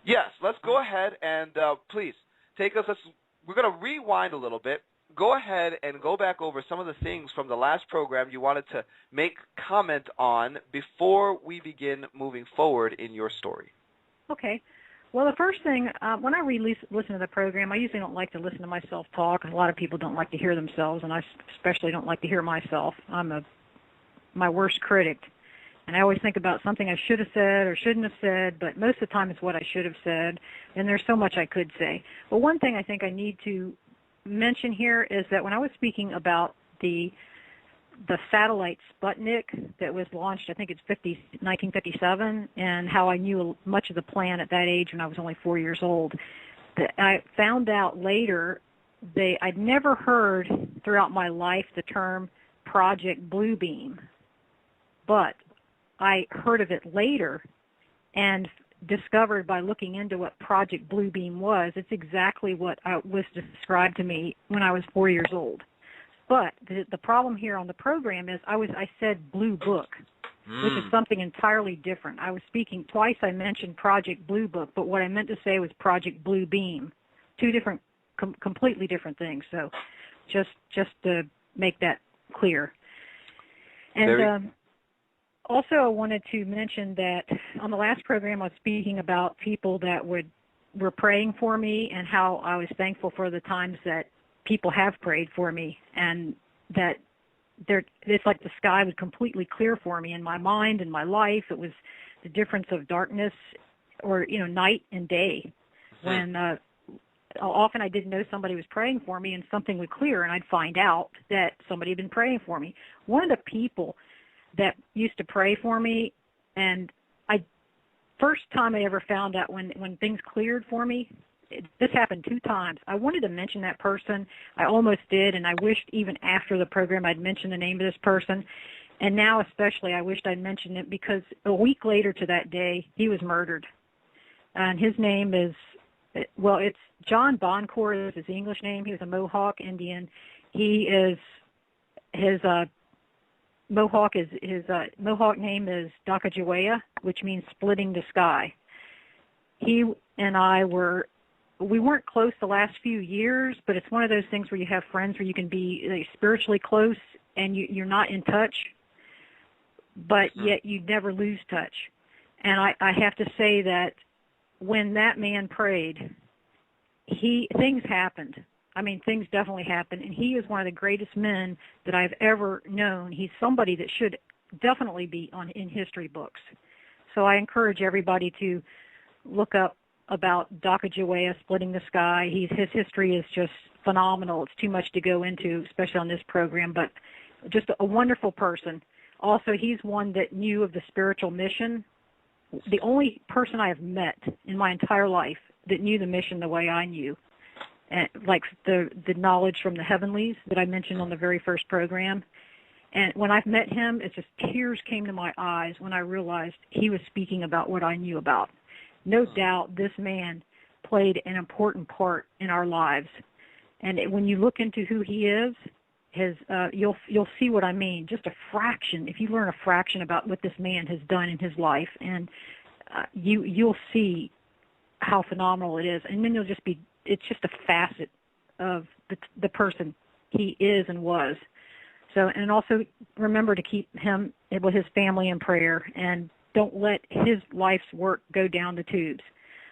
Yes, let's go ahead and please take us. We're going to rewind a little bit. Go ahead and go back over some of the things from the last program you wanted to make comment on before we begin moving forward in your story. Okay. Well, the first thing, when I listen to the program, I usually don't like to listen to myself talk. A lot of people don't like to hear themselves, and I especially don't like to hear myself. I'm my worst critic. And I always think about something I should have said or shouldn't have said, but most of the time it's what I should have said, and there's so much I could say. But one thing I think I need to mention here is that when I was speaking about the satellite Sputnik that was launched, I think it's 1957, and how I knew much of the plan at that age when I was only 4 years old, that I found out later I'd never heard throughout my life the term Project Bluebeam, but I heard of it later and discovered by looking into what Project Bluebeam was. It's exactly what was described to me when I was 4 years old. But the problem here on the program is I said Blue Book, which is something entirely different. I was speaking twice. I mentioned Project Blue Book, but what I meant to say was Project Bluebeam, two different, completely different things. So just to make that clear. And also, I wanted to mention that on the last program, I was speaking about people that were praying for me and how I was thankful for the times that people have prayed for me, and that it's like the sky was completely clear for me in my mind and my life. It was the difference of darkness, or night and day. When often I didn't know somebody was praying for me, and something would clear, and I'd find out that somebody had been praying for me. One of the people that used to pray for me, and first time I ever found out when things cleared for me, this happened 2 times. I wanted to mention that person. I almost did, and I wished even after the program I'd mentioned the name of this person. And now especially I wished I'd mentioned it, because a week later to that day, he was murdered. And his name is, it's John Boncourt is his English name. He was a Mohawk Indian. His Mohawk name is Dakajawea, which means splitting the sky. He and I we weren't close the last few years, but it's one of those things where you have friends where you can be spiritually close and you're not in touch, but yet you never lose touch. And I have to say that when that man prayed, things happened. I mean, things definitely happened, and he is one of the greatest men that I've ever known. He's somebody that should definitely be in history books. So I encourage everybody to look up about Dakajawea, splitting the sky. His history is just phenomenal. It's too much to go into, especially on this program, but just a wonderful person. Also, he's one that knew of the spiritual mission. The only person I have met in my entire life that knew the mission the way I knew, and like the knowledge from the heavenlies that I mentioned on the very first program. And when I've met him, it's just tears came to my eyes when I realized he was speaking about what I knew about. No doubt this man played an important part in our lives. And when you look into who he is, you'll see what I mean. Just a fraction, if you learn a fraction about what this man has done in his life, and you'll see how phenomenal it is. And then it's just a facet of the person he is and was. So, and also remember to keep him with his family in prayer, and don't let his life's work go down the tubes.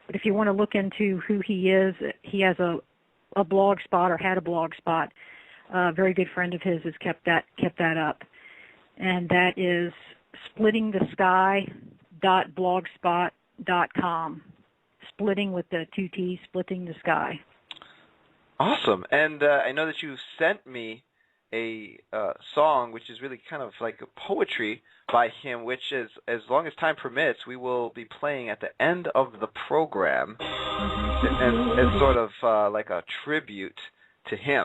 But if you want to look into who he is, he has a blog spot, or had a blog spot. A very good friend of his has kept that up, and that is splittingthesky.blogspot.com. Splitting with the 2 T's, splitting the sky. Awesome. And I know that you sent me a song which is really kind of like a poetry by him, which is, as long as time permits, we will be playing at the end of the program as sort of like a tribute to him.